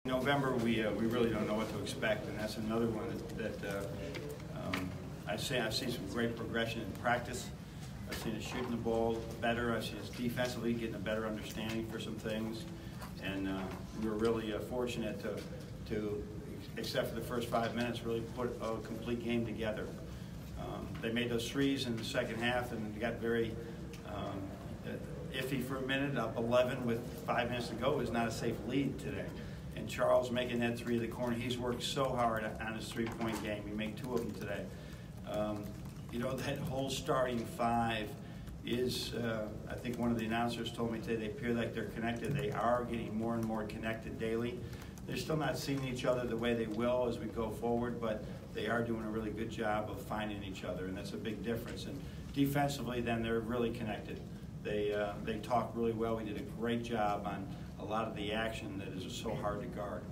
November, we really don't know what to expect, and that's another one that I've seen some great progression in practice. I've seen us shooting the ball better. I've seen us defensively getting a better understanding for some things, and we were really fortunate to, except for the first 5 minutes, really put a complete game together. They made those threes in the second half, and it got very iffy for a minute. Up 11 with 5 minutes to go is not a safe lead today. And Charles making that three of the corner, he's worked so hard on his three-point game. He made 2 of them today. You know, that whole starting 5 is, I think one of the announcers told me today, they appear like they're connected. They are getting more and more connected daily. They're still not seeing each other the way they will as we go forward, but they are doing a really good job of finding each other, and that's a big difference. And defensively, then, they're really connected. They talk really well. We did a great job on a lot of the action that is so hard to guard.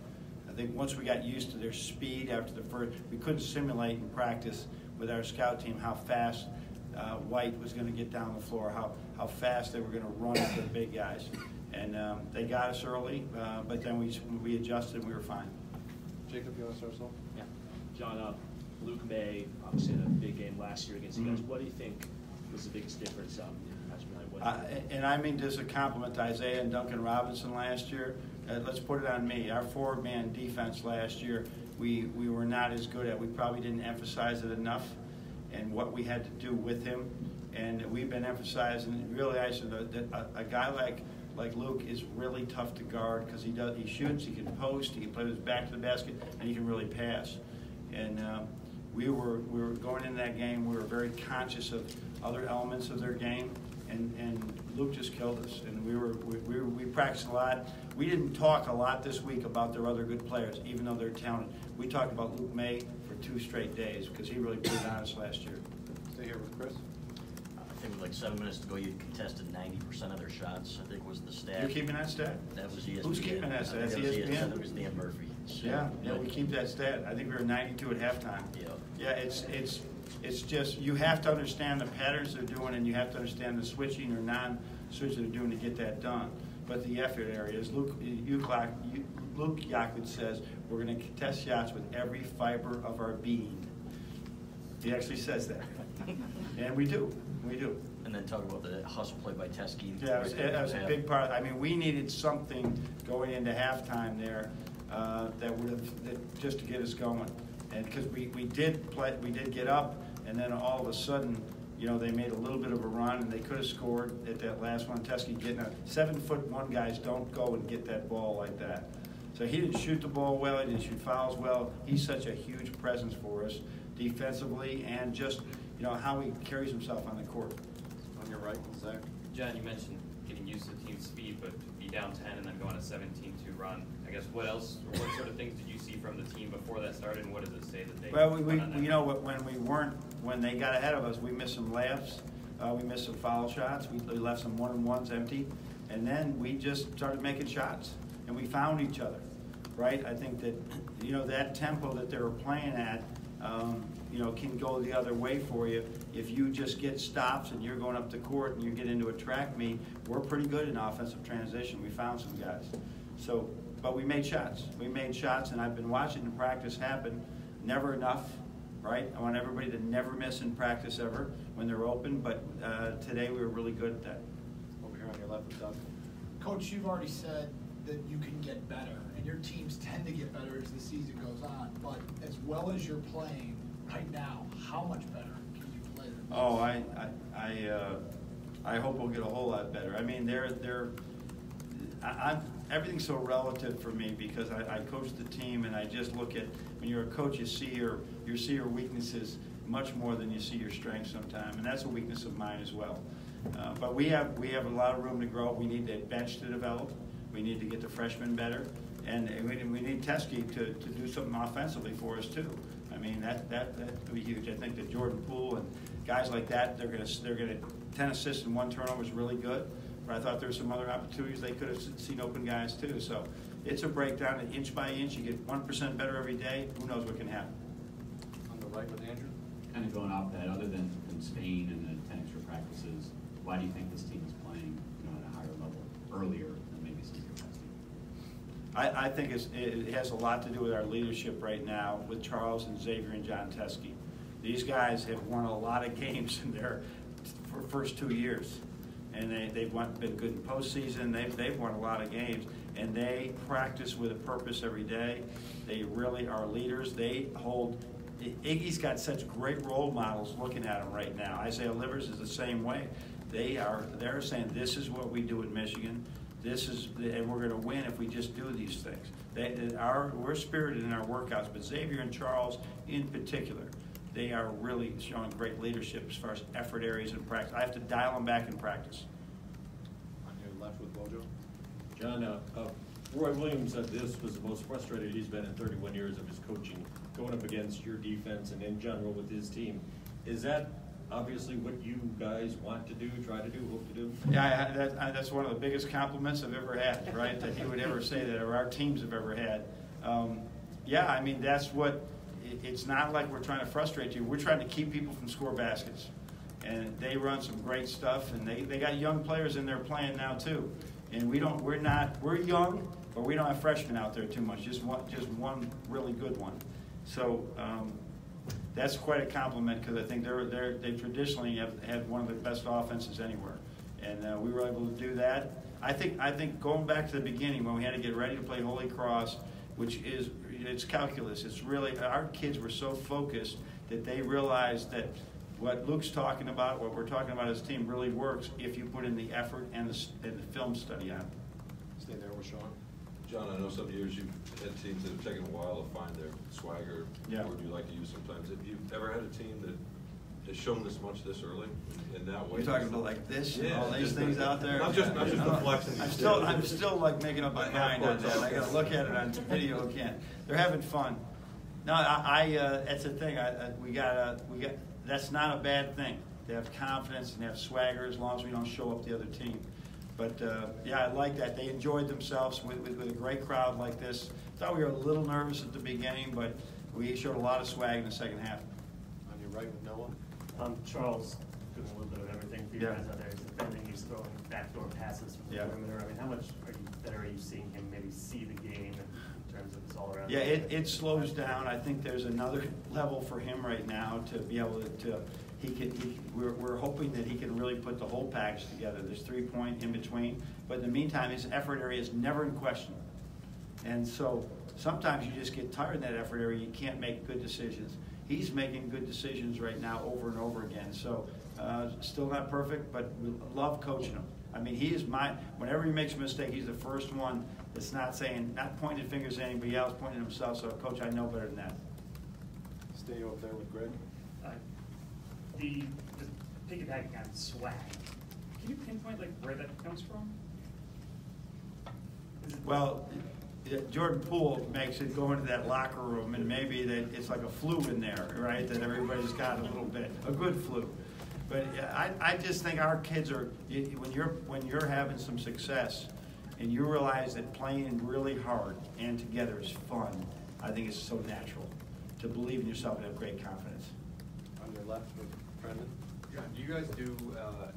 I think once we got used to their speed after the first, we couldn't simulate in practice with our scout team how fast White was going to get down the floor, how fast they were going to run into the big guys. And they got us early, but then we adjusted and we were fine. Jacob, you want to start us off? Yeah. John, Luke May, obviously had a big game last year against you guys. What do you think was the biggest difference in match tonight? And I mean, just a compliment to Isaiah and Duncan Robinson last year. Let's put it on me. Our 4-man defense last year, we were not as good at. We probably didn't emphasize it enough and what we had to do with him. And we've been emphasizing, realizing that a guy like Luke is really tough to guard because he shoots, he can post, he can play with his back to the basket, and he can really pass. And we were going into that game, we were very conscious of other elements of their game, and Luke just killed us. And we practiced a lot. We didn't talk a lot this week about their other good players, even though they're talented. We talked about Luke May for 2 straight days because he really put it on us last year. Stay here with Chris. I think with like 7 minutes to go, you contested 90% of their shots, I think was the stat. You're keeping that stat? That was ESPN. Who's keeping that stat? That's ESPN. That was Dan Murphy. So, yeah, we keep that stat. I think we were 92 at halftime. Yeah, it's just, you have to understand the patterns they're doing, and you have to understand the switching or non-switching they're doing to get that done. But the effort areas, Luke Yakut says, we're going to contest shots with every fiber of our being. He actually says that. And we do. We do. And then talk about the hustle play by Teskey. Yeah, that was a big part. I mean, we needed something going into halftime there that would have just to get us going. And because we did get up, and then all of a sudden, you know, they made a little bit of a run, and they could have scored at that last one. Teskey getting 7'1" guys don't go and get that ball like that. So he didn't shoot the ball well. He didn't shoot fouls well. He's such a huge presence for us defensively, and just, you know, how he carries himself on the court. On your right, Zach. John, you mentioned getting used to the team's speed, but to be down 10 and then go on a 17-2 run, I guess what else, or what sort of things did you see from the team before that started, and what does it say that they? Well, you know, when they got ahead of us, we missed some layups, we missed some foul shots, we left some 1-on-1s empty, and then we just started making shots, and we found each other, right? I think that, you know, that tempo that they were playing at, you know, can go the other way for you. If you just get stops and you're going up the court and you get into a track meet, we're pretty good in offensive transition. We found some guys. So, but we made shots. We made shots, and I've been watching the practice happen. Never enough, right? I want everybody to never miss in practice ever when they're open, but today we were really good at that. Over here on your left with Doug. Coach, you've already said that you can get better, and your teams tend to get better as the season goes on, but as well as you're playing right now, how much better can you play than this? Oh, I hope we'll get a whole lot better. I mean, everything's so relative for me because I coach the team, and I just look at, when you're a coach, you see your weaknesses much more than you see your strengths sometimes, and that's a weakness of mine as well. But we have a lot of room to grow. We need the bench to develop. We need to get the freshmen better, and we need Teskey to do something offensively for us too. I mean, that would be huge. I think that Jordan Poole and guys like that, they're gonna 10 assists and 1 turnover is really good. But I thought there were some other opportunities they could have seen open guys too. So it's a breakdown, inch by inch. You get 1% better every day. Who knows what can happen? On the right with Andrew. Kind of going off that, other than Spain and the 10 extra practices, why do you think this team is playing, you know, at a higher level earlier than maybe some of your past teams? I think it has a lot to do with our leadership right now with Charles and Xavier and John Teskey. These guys have won a lot of games in their first 2 years, and they've been good in postseason. They've won a lot of games, and they practice with a purpose every day. They really are leaders. Iggy's got such great role models looking at him right now. Isaiah Livers is the same way. They're saying, this is what we do in Michigan. And we're going to win if we just do these things. We're spirited in our workouts, but Xavier and Charles in particular, they are really showing great leadership as far as effort areas in practice. I have to dial them back in practice. On your left with Bojo. John, Roy Williams said this was the most frustrated he's been in 31 years of his coaching, going up against your defense and in general with his team. Is that obviously what you guys want to do, try to do, hope to do? Yeah, that's one of the biggest compliments I've ever had, right? That he would ever say that, or our teams have ever had. Yeah, I mean, that's what, it's not like we're trying to frustrate you. We're trying to keep people from score baskets. And they run some great stuff, and they got young players in there playing now too. And we're young, but we don't have freshmen out there too much, just one really good one. So, that's quite a compliment, because I think they traditionally have had one of the best offenses anywhere, and we were able to do that. I think going back to the beginning when we had to get ready to play Holy Cross, which it's calculus. It's really, our kids were so focused that they realized that what Luke's talking about, what we're talking about as a team, really works if you put in the effort and the film study on it. Stay there with Sean. John, I know some years you've had teams that have taken a while to find their swagger, yeah, or do you like to use sometimes. Have you ever had a team that has shown this much this early in that way? You're talking about like this, yeah, and all these things out there? Not just the flexing. I'm still like making up my mind on that. I gotta look at it on video again. They're having fun. No, that's the thing. That's not a bad thing. They have confidence and have swagger as long as we don't show up the other team. But yeah, I like that. They enjoyed themselves with a great crowd like this. Thought we were a little nervous at the beginning, but we showed a lot of swag in the second half. On your right with Noah. Charles doing a little bit of everything for you guys out there. He's defending, he's throwing backdoor passes from the perimeter. I mean, how much better are you seeing him maybe see the game in terms of his all-around? Yeah, it slows down. I think there's another level for him right now to be able to we're hoping that he can really put the whole package together. There's 3-point in between, but in the meantime, his effort area is never in question. And so sometimes you just get tired in that effort area. You can't make good decisions. He's making good decisions right now over and over again. So still not perfect, but we love coaching him. I mean, whenever he makes a mistake, he's the first one that's not pointing fingers at anybody else, pointing at himself. So, Coach, I know better than that. Stay over there with Greg. The piggybacking on swag, can you pinpoint like where that comes from? Well, Jordan Poole makes it go into that locker room, and maybe that it's like a flu in there, right? That everybody's got a little bit, a good flu. But I just think our kids are, when you're having some success, and you realize that playing really hard and together is fun. I think it's so natural to believe in yourself and have great confidence. On your left with Brendan. John, do you guys do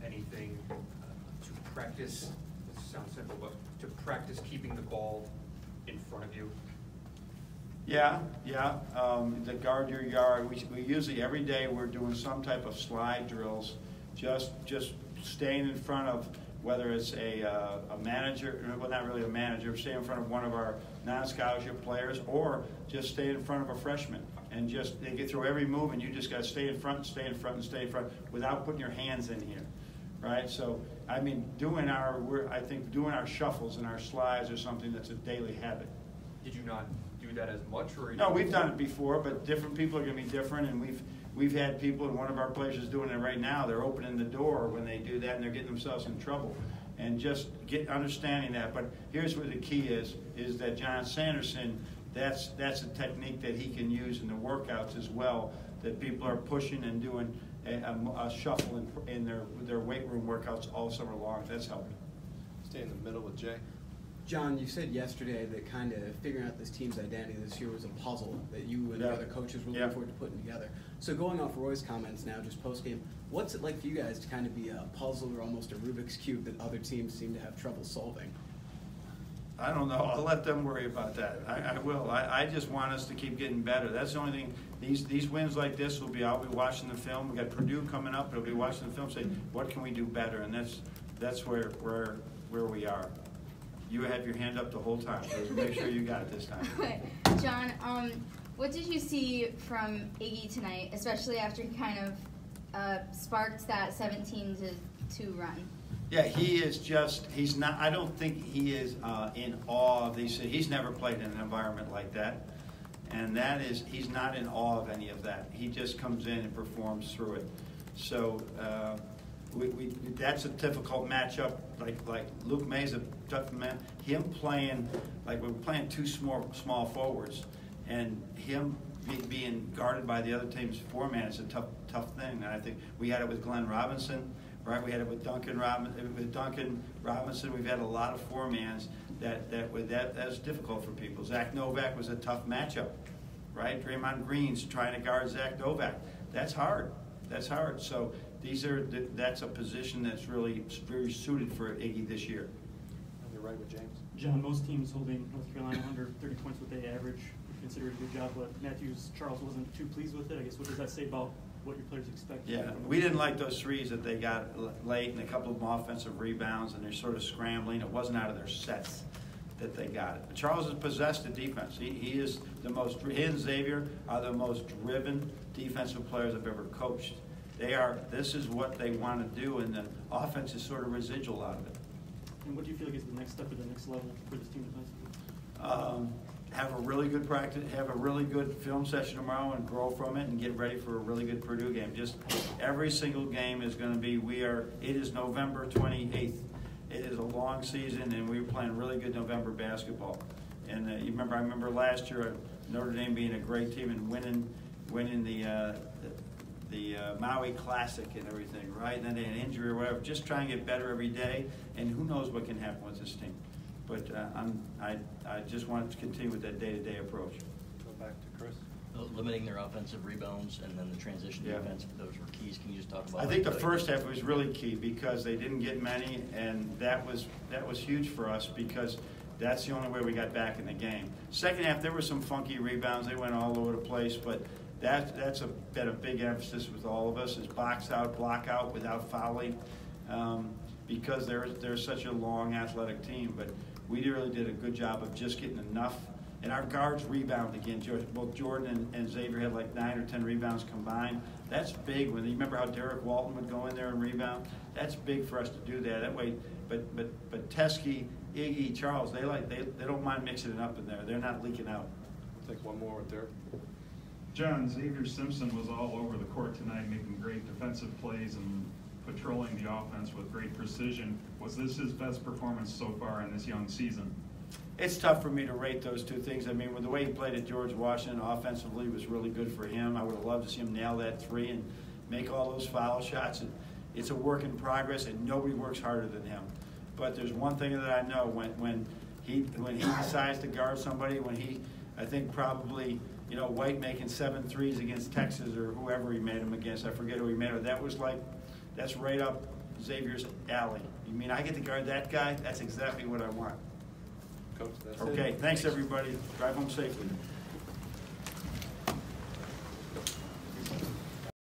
anything to practice, this sounds simple, but to practice keeping the ball in front of you? Yeah. The guard your yard. We usually every day we're doing some type of slide drills, just staying in front of, whether it's a manager, well, not really a manager, stay in front of one of our non-scholarship players, or just stay in front of a freshman. And they get through every move, and you just got to stay in front, and stay in front, and stay in front without putting your hands in here, right? So, I mean, doing our shuffles and our slides are something that's a daily habit. Did you not do that as much, or? No, we've done it before, but different people are going to be different, and we've had people, and one of our players is doing it right now. They're opening the door when they do that, and they're getting themselves in trouble. And just understanding that. But here's where the key is that John Sanderson, that's a technique that he can use in the workouts as well, that people are pushing and doing a shuffle in their weight room workouts all summer long. That's helping. Stay in the middle with Jay. John, you said yesterday that kind of figuring out this team's identity this year was a puzzle that you and the other coaches were looking forward to putting together. So going off Roy's comments now, just post-game, what's it like for you guys to kind of be a puzzle or almost a Rubik's Cube that other teams seem to have trouble solving? I don't know. I'll let them worry about that. I will. I just want us to keep getting better. That's the only thing. These wins like this will be, I'll be watching the film. We got Purdue coming up. I'll be watching the film, saying, what can we do better? And that's where we are. You had your hand up the whole time, so make sure you got it this time. Okay. John, what did you see from Iggy tonight, especially after he kind of sparked that 17-2 run? Yeah, he's not, I don't think he is in awe of these. He's never played in an environment like that. And he's not in awe of any of that. He just comes in and performs through it. So that's a difficult matchup. Like Luke May's a tough man. Him playing, like we're playing two small forwards, and him being guarded by the other team's four-man is a tough thing. And I think we had it with Glenn Robinson. Right, we had it with Duncan Robinson. We've had a lot of four-mans that's difficult for people. Zach Novak was a tough matchup, right? Draymond Green's trying to guard Zach Novak. That's hard. So that's a position that's really very suited for Iggy this year. On your right with James. John, most teams holding North Carolina under 30 points what they average considered a good job, but Charles wasn't too pleased with it. I guess what does that say about what your players expect? Yeah, we didn't like those threes that they got late and a couple of offensive rebounds, and they're sort of scrambling. It wasn't out of their sets that they got it. But Charles has possessed the defense. He is the most, he and Xavier are the most driven defensive players I've ever coached. This is what they want to do, and the offense is sort of residual out of it. And what do you feel like is the next step or the next level for this team defensively? Have a really good practice, have a really good film session tomorrow and grow from it and get ready for a really good Purdue game. Just every single game is going to be, it is November 28th. It is a long season, and we're playing really good November basketball. And I remember last year Notre Dame being a great team and winning the Maui Classic and everything, right? And then they had an injury or whatever. Just try and get better every day, and who knows what can happen with this team. But I just want to continue with that day-to-day approach. Go back to Chris. Limiting their offensive rebounds and then the transition defense, those were keys. Can you just talk about I think the first half was really key because they didn't get many, and that was huge for us because that's the only way we got back in the game. Second half, there were some funky rebounds. They went all over the place, but that's been a big emphasis with all of us is box out, block out without fouling because they're such a long athletic team. But we really did a good job of just getting enough. And our guards rebound again. Both Jordan and Xavier had like 9 or 10 rebounds combined. That's big. When you remember how Derek Walton would go in there and rebound, that's big for us to do that way. But Teskey, Iggy, Charles, they don't mind mixing it up in there. They're not leaking out. We'll take one more with Derek. John, Xavier Simpson was all over the court tonight, making great defensive plays and patrolling the offense with great precision. Was this his best performance so far in this young season? It's tough for me to rate those two things. I mean, with the way he played at George Washington offensively was really good for him. I would have loved to see him nail that three and make all those foul shots. And it's a work in progress, and nobody works harder than him. But there's one thing that I know: when he decides to guard somebody, I think probably White making 7 threes against Texas or whoever he made them against. I forget who he made them. That's right up Xavier's alley. You mean I get to guard that guy? That's exactly what I want. Coach, that's okay, it. thanks everybody. Drive home safely.